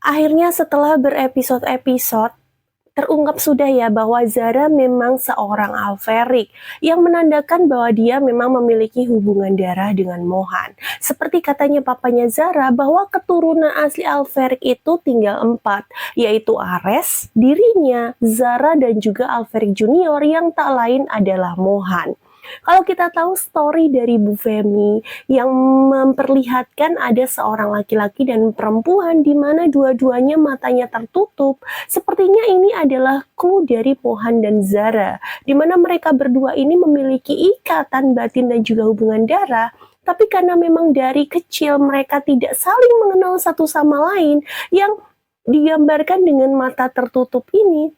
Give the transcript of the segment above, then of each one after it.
Akhirnya setelah berepisode-episode, terungkap sudah ya bahwa Zara memang seorang Alferik, yang menandakan bahwa dia memang memiliki hubungan darah dengan Mohan. Seperti katanya papanya Zara bahwa keturunan asli Alferik itu tinggal 4, yaitu Ares, dirinya, Zara, dan juga Alferik Junior yang tak lain adalah Mohan. Kalau kita tahu story dari Bu Femi yang memperlihatkan ada seorang laki-laki dan perempuan di mana dua-duanya matanya tertutup, sepertinya ini adalah clue dari Mohan dan Zara, di mana mereka berdua ini memiliki ikatan batin dan juga hubungan darah. Tapi karena memang dari kecil mereka tidak saling mengenal satu sama lain, yang digambarkan dengan mata tertutup ini,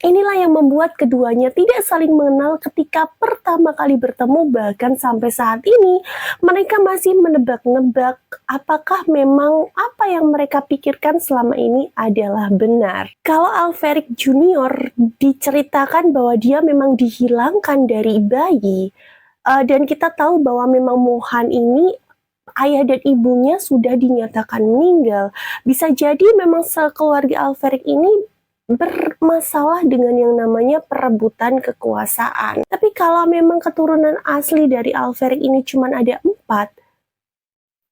inilah yang membuat keduanya tidak saling mengenal ketika pertama kali bertemu. Bahkan sampai saat ini mereka masih menebak-nebak apakah memang apa yang mereka pikirkan selama ini adalah benar. Kalau Alferik Junior diceritakan bahwa dia memang dihilangkan dari bayi, dan kita tahu bahwa memang Mohan ini ayah dan ibunya sudah dinyatakan meninggal. Bisa jadi memang sekeluarga Alferik ini bermasalah dengan yang namanya perebutan kekuasaan. Tapi kalau memang keturunan asli dari Alferik ini cuma ada 4,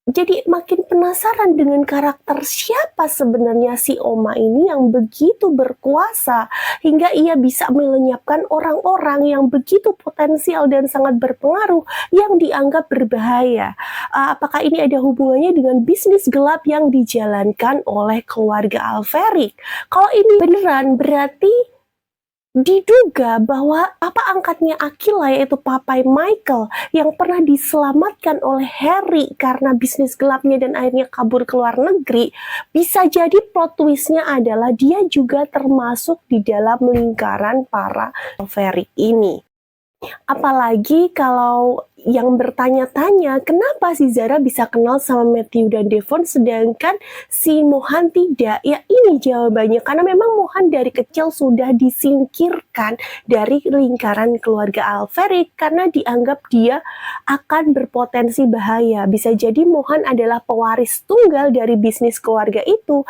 jadi makin penasaran dengan karakter siapa sebenarnya si Oma ini yang begitu berkuasa hingga ia bisa melenyapkan orang-orang yang begitu potensial dan sangat berpengaruh yang dianggap berbahaya. Apakah ini ada hubungannya dengan bisnis gelap yang dijalankan oleh keluarga Alferik? Kalau ini beneran, berarti diduga bahwa papa angkatnya Akila, yaitu Papai Michael, yang pernah diselamatkan oleh Harry karena bisnis gelapnya dan akhirnya kabur ke luar negeri, bisa jadi plot twistnya adalah dia juga termasuk di dalam lingkaran para Alferik ini. Apalagi kalau yang bertanya-tanya kenapa si Zara bisa kenal sama Matthew dan Devon sedangkan si Mohan tidak. Ya ini jawabannya, karena memang Mohan dari kecil sudah disingkirkan dari lingkaran keluarga Alferik karena dianggap dia akan berpotensi bahaya. Bisa jadi Mohan adalah pewaris tunggal dari bisnis keluarga itu,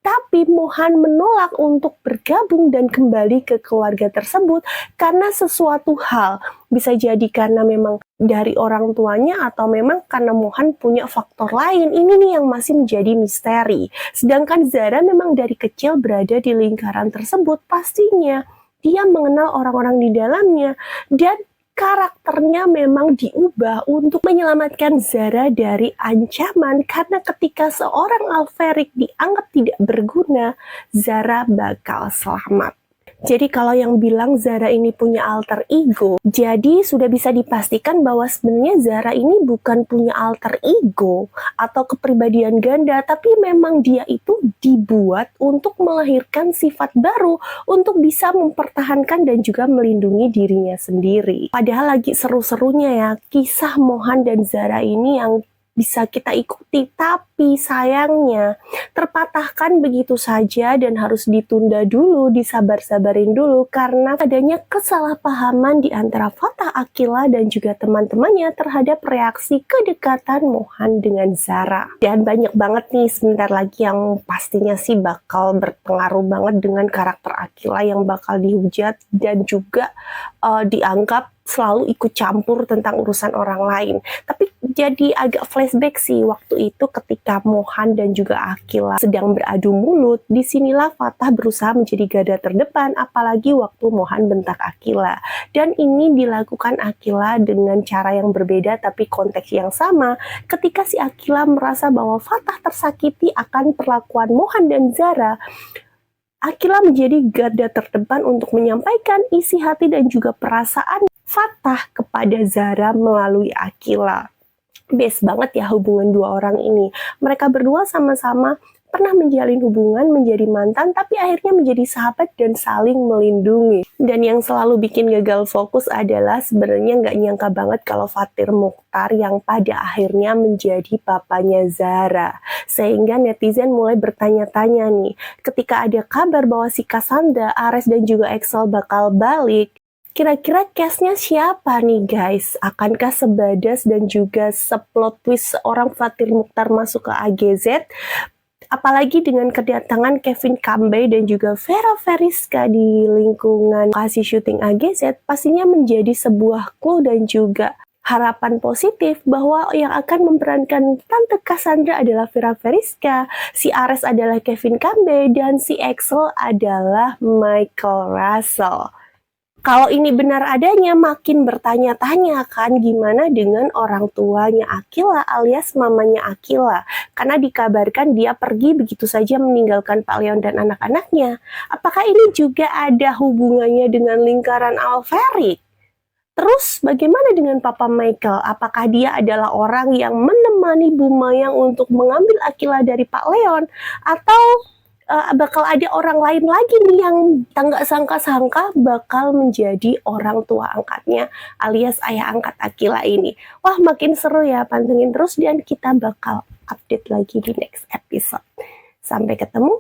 tapi Mohan menolak untuk bergabung dan kembali ke keluarga tersebut karena sesuatu hal. Bisa jadi karena memang dari orang tuanya atau memang karena Mohan punya faktor lain. Ini nih yang masih menjadi misteri. Sedangkan Zara memang dari kecil berada di lingkaran tersebut. Pastinya dia mengenal orang-orang di dalamnya dan karakternya memang diubah untuk menyelamatkan Zara dari ancaman, karena ketika seorang Alferik dianggap tidak berguna, Zara bakal selamat. Jadi kalau yang bilang Zara ini punya alter ego, jadi sudah bisa dipastikan bahwa sebenarnya Zara ini bukan punya alter ego atau kepribadian ganda, tapi memang dia itu dibuat untuk melahirkan sifat baru untuk bisa mempertahankan dan juga melindungi dirinya sendiri. Padahal lagi seru-serunya ya kisah Mohan dan Zara ini yang bisa kita ikuti, tapi sayangnya terpatahkan begitu saja dan harus ditunda dulu, disabar-sabarin dulu karena adanya kesalahpahaman di antara Fatah Akila dan juga teman-temannya terhadap reaksi kedekatan Mohan dengan Zara. Dan banyak banget nih sebentar lagi yang pastinya sih bakal berpengaruh banget dengan karakter Akila yang bakal dihujat dan juga dianggap selalu ikut campur tentang urusan orang lain. Tapi jadi agak flashback sih waktu itu ketika Mohan dan juga Akila sedang beradu mulut. Disinilah Fatah berusaha menjadi garda terdepan, apalagi waktu Mohan bentak Akila. Dan ini dilakukan Akila dengan cara yang berbeda tapi konteks yang sama. Ketika si Akila merasa bahwa Fatah tersakiti akan perlakuan Mohan dan Zara, Akila menjadi garda terdepan untuk menyampaikan isi hati dan juga perasaan Fatah kepada Zara melalui Akila. Best banget ya hubungan dua orang ini. Mereka berdua sama-sama pernah menjalin hubungan, menjadi mantan, tapi akhirnya menjadi sahabat dan saling melindungi. Dan yang selalu bikin gagal fokus adalah sebenarnya nggak nyangka banget kalau Fatir Muchtar yang pada akhirnya menjadi papanya Zara. Sehingga netizen mulai bertanya-tanya nih, ketika ada kabar bahwa si Cassandra, Ares, dan juga Excel bakal balik, kira-kira cast-nya siapa nih guys? Akankah sebadas dan juga seplot twist seorang Fatir Muchtar masuk ke AGZ? Apalagi dengan kedatangan Kevin Kambay dan juga Vera Veriska di lingkungan lokasi syuting AGZ, pastinya menjadi sebuah clue dan juga harapan positif bahwa yang akan memerankan Tante Cassandra adalah Vera Veriska, si Ares adalah Kevin Kambay, dan si Axel adalah Michael Russell. Kalau ini benar adanya, makin bertanya-tanya kan gimana dengan orang tuanya Akila alias mamanya Akila. Karena dikabarkan dia pergi begitu saja meninggalkan Pak Leon dan anak-anaknya. Apakah ini juga ada hubungannya dengan lingkaran Alferic? Terus bagaimana dengan Papa Michael? Apakah dia adalah orang yang menemani Bu Mayang untuk mengambil Akila dari Pak Leon? Atau bakal ada orang lain lagi nih yang nggak sangka-sangka bakal menjadi orang tua angkatnya alias ayah angkat Akila ini. Wah, makin seru ya, pantengin terus dan kita bakal update lagi di next episode. Sampai ketemu.